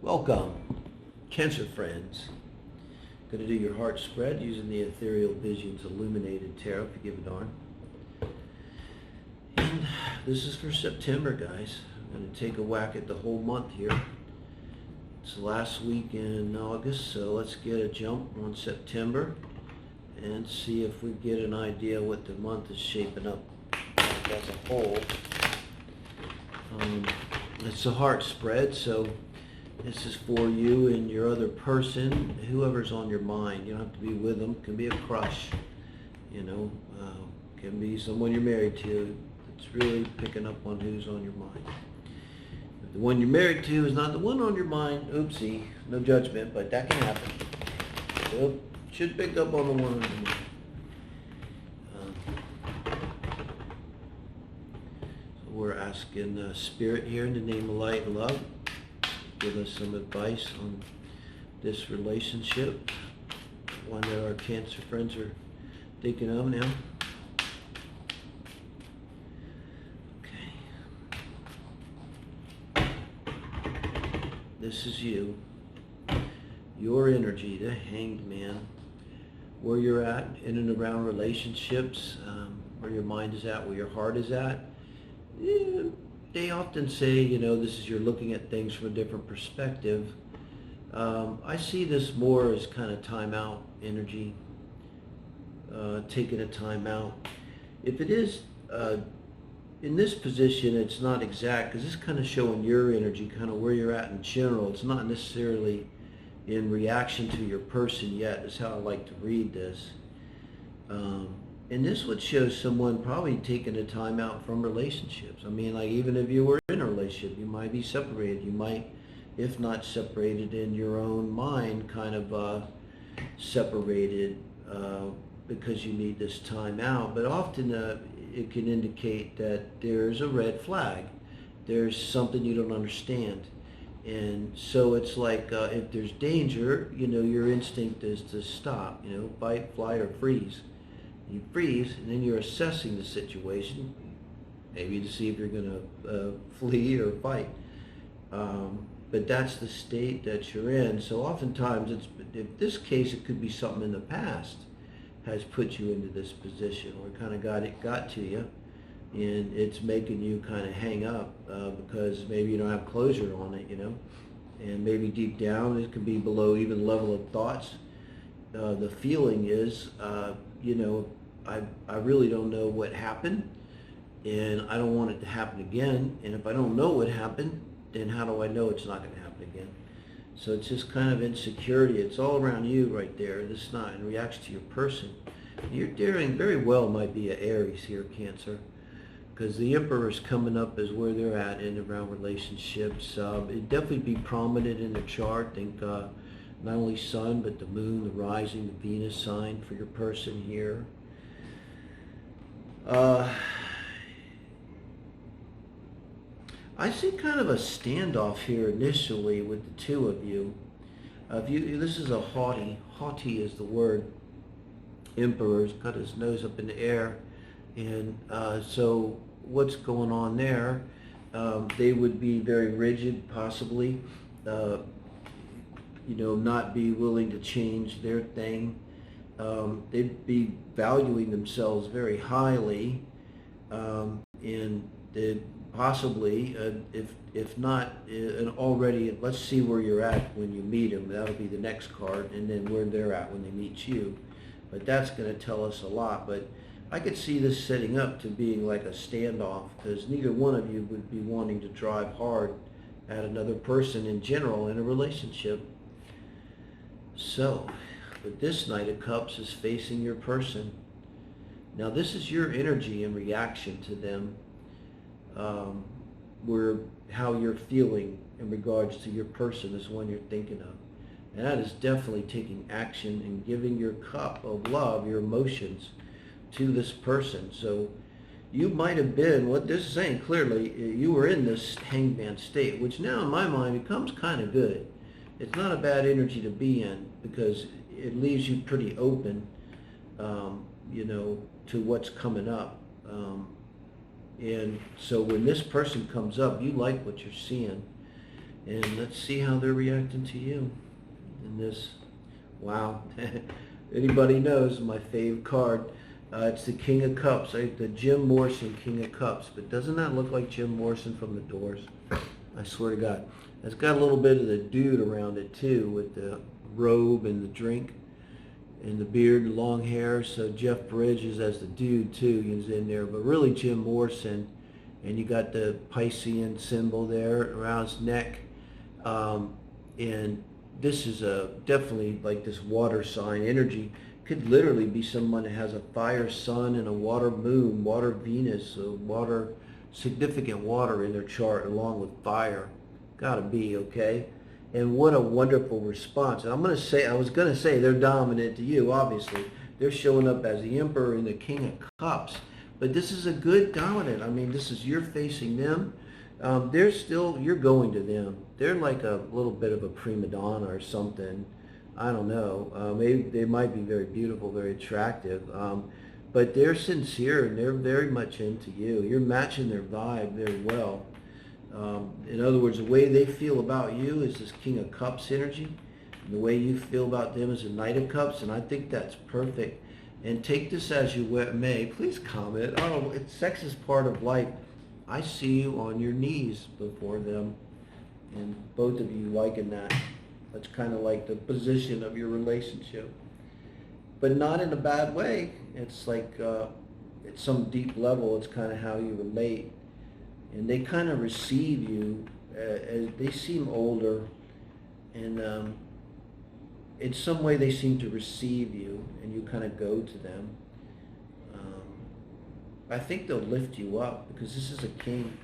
Welcome, Cancer friends. Going to do your heart spread using the Ethereal Visions Illuminated Tarot, if you give a darn. And this is for September, guys. I'm going to take a whack at the whole month here. It's the last week in August, so let's get a jump on September and see if we get an idea what the month is shaping up like as a whole. It's a heart spread, so this is for you and your other person, whoever's on your mind. You don't have to be with them. It can be a crush, can be someone you're married to. It's really picking up on who's on your mind. If the one you're married to is not the one on your mind, oopsie, no judgment, but that can happen. So should pick up on the one on your mind. So we're asking Spirit here in the name of light and love, give us some advice on this relationship, one that our Cancer friends are thinking of now. Okay. This is you, your energy, the Hanged Man, where you're at in and around relationships, where your mind is at, where your heart is at. They often say, this is you're looking at things from a different perspective. I see this more as kind of time out energy, taking a time out. If it is in this position, it's not exact, because it's kind of showing your energy, kind of where you're at in general. It's not necessarily in reaction to your person yet, is how I like to read this. And this would show someone probably taking a time out from relationships. I mean, like, even if you were in a relationship, you might be separated. You might, if not separated in your own mind, kind of separated because you need this time out. But often it can indicate that there's a red flag. There's something you don't understand. And so it's like if there's danger, your instinct is to stop, fight, flight, or freeze. You freeze, and then you're assessing the situation, maybe to see if you're going to flee or fight. But that's the state that you're in. So oftentimes, in this case, it could be something in the past has put you into this position, or kind of got to you, and it's making you kind of hang up because maybe you don't have closure on it, and maybe deep down it could be below even level of thoughts. The feeling is, I really don't know what happened, and I don't want it to happen again. And if I don't know what happened, then how do I know it's not going to happen again? So it's just kind of insecurity. It's all around you right there. This is not in reaction to your person. You're doing very well, might be an Aries here, Cancer, because the Emperor is coming up as where they're at in around relationships. It'd definitely be prominent in the chart. Think not only Sun, but the Moon, the rising, the Venus sign for your person here. I see kind of a standoff here initially with the two of you. This is a haughty is the word. Emperor's got his nose up in the air, and so what's going on there? They would be very rigid, possibly, not be willing to change their thing. They'd be valuing themselves very highly, and they'd possibly, if not already, let's see where you're at when you meet them. That'll be the next card, and then where they're at when they meet you. But that's going to tell us a lot. But I could see this setting up to being like a standoff, because neither one of you would be wanting to drive hard at another person in general in a relationship. So, but this Knight of Cups is facing your person. Now this is your energy in reaction to them, where how you're feeling in regards to your person is one you're thinking of. And that is definitely taking action and giving your cup of love, your emotions, to this person. So you might have been, what this is saying clearly, you were in this Hanged Man state, which now in my mind becomes kind of good. It's not a bad energy to be in, because it leaves you pretty open, to what's coming up. And so when this person comes up, you like what you're seeing. And let's see how they're reacting to you in this. Wow. Anybody knows my fave card. It's the King of Cups, the Jim Morrison King of Cups. But doesn't that look like Jim Morrison from The Doors? I swear to God. It's got a little bit of the dude around it too, with the robe and the drink and the beard and long hair. So Jeff Bridges as the dude too is in there. But really Jim Morrison. And you got the Piscean symbol there around his neck. And this is definitely like this water sign energy. Could literally be someone that has a fire sun and a water moon, water Venus, water, significant water in their chart along with fire. Gotta be, okay? And what a wonderful response. And I was gonna say they're dominant to you, obviously. They're showing up as the Emperor and the King of Cups. But this is a good dominant. I mean, this is you're facing them. You're going to them. They're like a little bit of a prima donna or something. I don't know. Maybe they might be very beautiful, very attractive. But they're sincere and they're very much into you. You're matching their vibe very well. In other words, the way they feel about you is this King of Cups energy. And the way you feel about them is a Knight of Cups. And I think that's perfect. And take this as you may. Please comment. Oh, sex is part of life. I see you on your knees before them. And both of you liking that. That's kind of like the position of your relationship. But not in a bad way. It's like, at some deep level, it's kind of how you relate. And they kind of receive you. As they seem older. And in some way they seem to receive you. And you kind of go to them. I think they'll lift you up because this is a king.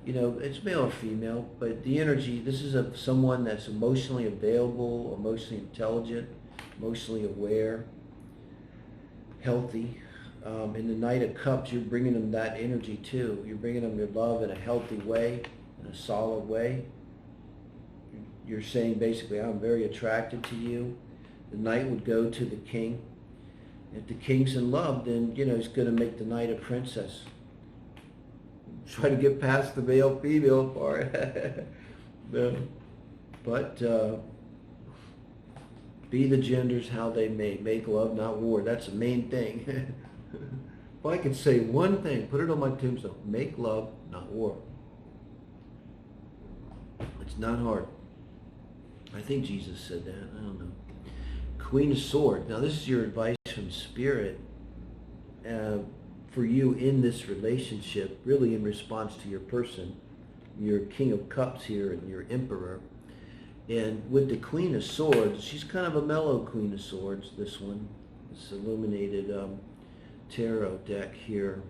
You know, it's male or female, but the energy, this is someone that's emotionally available, emotionally intelligent, emotionally aware, healthy. In the Knight of Cups, you're bringing them that energy too. You're bringing them your love in a healthy way, in a solid way. You're saying basically, I'm very attracted to you. The Knight would go to the king. If the king's in love, then, you know, he's going to make the Knight a princess. Try to get past the male-female part. No. But be the genders how they may. Make love, not war. That's the main thing. If I could say one thing, put it on my tombstone. Make love, not war. It's not hard. I think Jesus said that. I don't know. Queen of Swords. Now this is your advice from Spirit for you in this relationship, really in response to your person, your King of Cups here and your Emperor. And with the Queen of Swords, she's kind of a mellow Queen of Swords, this one. This illuminated tarot deck here.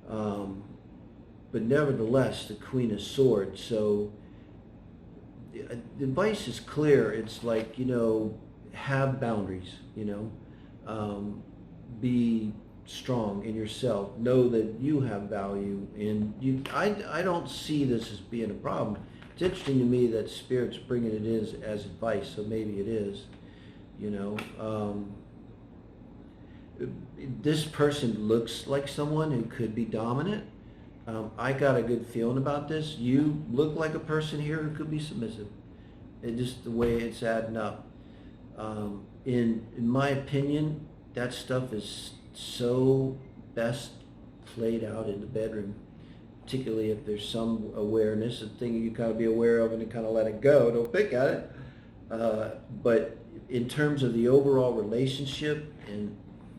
But nevertheless, the Queen of Swords. So the advice is clear. It's like, you know, have boundaries, you know. Be strong in yourself. Know that you have value. And you. I don't see this as being a problem. It's interesting to me that Spirit's bringing it in as advice, so maybe it is, you know. This person looks like someone who could be dominant. I got a good feeling about this. You look like a person here who could be submissive. It's just the way it's adding up. In my opinion, that stuff is so best played out in the bedroom, particularly if there's some awareness, a thing you kind of be aware of and then kind of let it go. Don't pick at it. But in terms of the overall relationship, and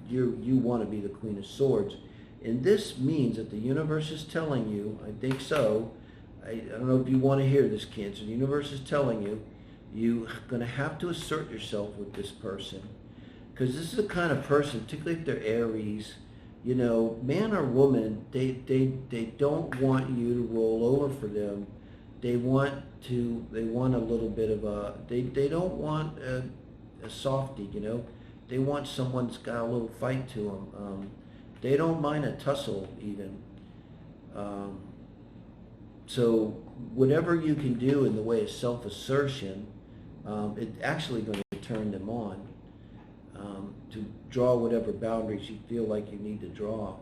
you want to be the Queen of Swords. And this means that the universe is telling you, I think so, I don't know if you want to hear this, Cancer, the universe is telling you, you're going to have to assert yourself with this person. Because this is the kind of person, particularly if they're Aries, you know, man or woman, they don't want you to roll over for them. They want a little bit of a, they don't want a softie, you know. They want someone that's got a little fight to them. They don't mind a tussle even. So whatever you can do in the way of self-assertion, it's actually going to turn them on to draw whatever boundaries you feel like you need to draw.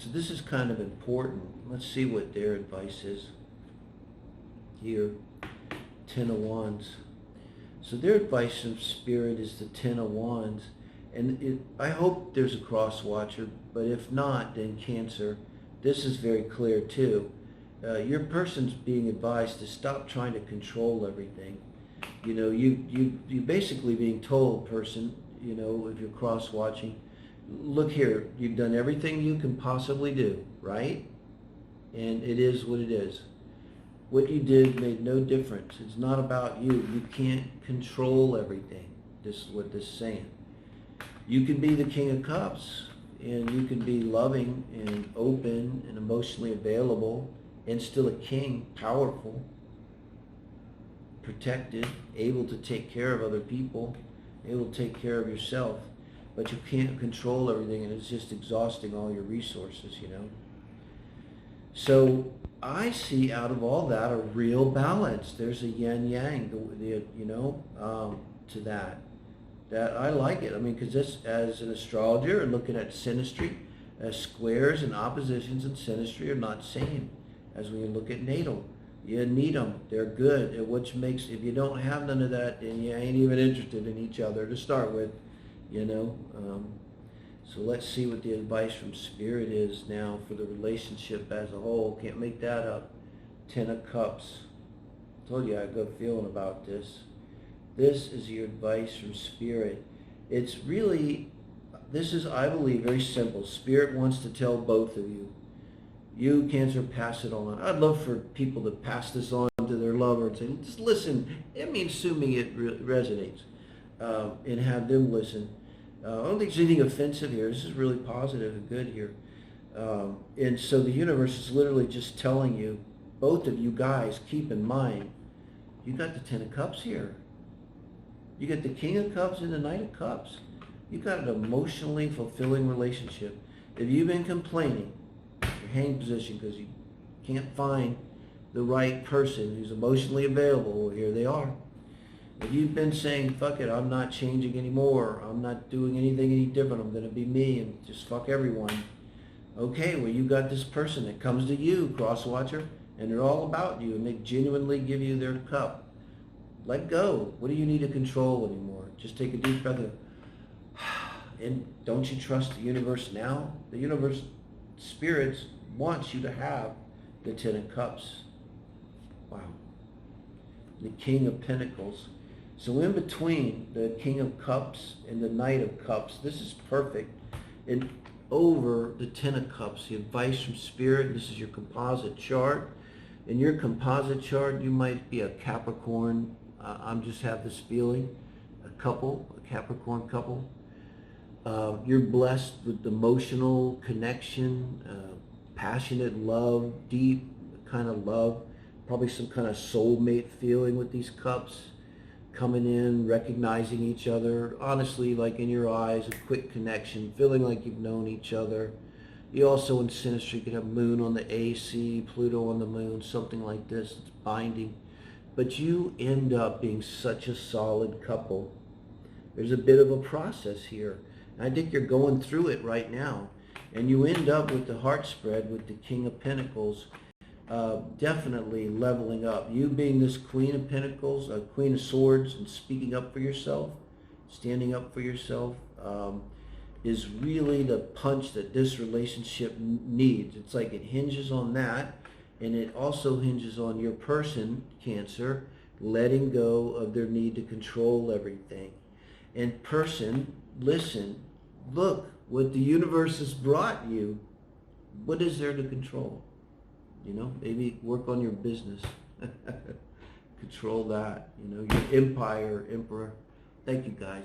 So this is kind of important. Let's see what their advice is here. 10 of Wands. So their advice from Spirit is the 10 of Wands. And I hope there's a cross watcher, but if not, then Cancer. This is very clear too. Your person's being advised to stop trying to control everything. You know, you basically being told, person, you know, if you're cross watching, look here, you've done everything you can possibly do, right? And it is what it is. What you did made no difference. It's not about you. You can't control everything. This is what this is saying. You can be the King of Cups, and you can be loving and open and emotionally available and still a king, powerful, protected, able to take care of other people, able to take care of yourself. But you can't control everything, and it's just exhausting all your resources, you know. So I see out of all that a real balance. There's a yin-yang, you know, to that. That I like it. I mean, because this, as an astrologer and looking at synastry, squares and oppositions in synastry are not same. As we look at natal, you need them. They're good. Which makes, if you don't have none of that, then you ain't even interested in each other to start with, you know. So let's see what the advice from Spirit is now for the relationship as a whole. Can't make that up. 10 of Cups. Told you I had a good feeling about this. This is your advice from Spirit. It's really, this is, I believe, very simple. Spirit wants to tell both of you. You, Cancer, pass it on. I'd love for people to pass this on to their lover and say, just listen. I mean, assuming it resonates, and have them listen. I don't think there's anything offensive here. This is really positive and good here. And so the universe is literally just telling you, both of you guys, keep in mind, you got the 10 of Cups here. You got the King of Cups and the Knight of Cups. You got an emotionally fulfilling relationship. If you've been complaining, your hang position because you can't find the right person who's emotionally available, well, here they are. If you've been saying, fuck it, I'm not changing anymore, I'm not doing anything any different, I'm going to be me and just fuck everyone. Okay, well, you got this person that comes to you, cross watcher, and they're all about you, and they genuinely give you their cup. Let go. What do you need to control anymore? Just take a deep breath and don't you trust the universe now? The universe, spirits, wants you to have the 10 of Cups. Wow. The King of Pentacles. So in between the King of Cups and the Knight of Cups, this is perfect. And over the 10 of Cups, the advice from Spirit, this is your composite chart. In your composite chart, you might be a Capricorn. I'm just have this feeling, a Capricorn couple. You're blessed with emotional connection, passionate love, deep kind of love, probably some kind of soulmate feeling with these cups, coming in, recognizing each other, honestly, like in your eyes, a quick connection, feeling like you've known each other. You also in Synastry could have Moon on the AC, Pluto on the Moon, something like this. It's binding. But you end up being such a solid couple. There's a bit of a process here. And I think you're going through it right now. And you end up with the heart spread with the King of Pentacles, definitely leveling up. You being this Queen of Pentacles, Queen of Swords, and speaking up for yourself, standing up for yourself, is really the punch that this relationship needs. It's like it hinges on that, and it also hinges on your person, Cancer, letting go of their need to control everything. And person, listen, look what the universe has brought you. What is there to control? You know, maybe work on your business. Control that, you know, your empire, emperor. Thank you, guys.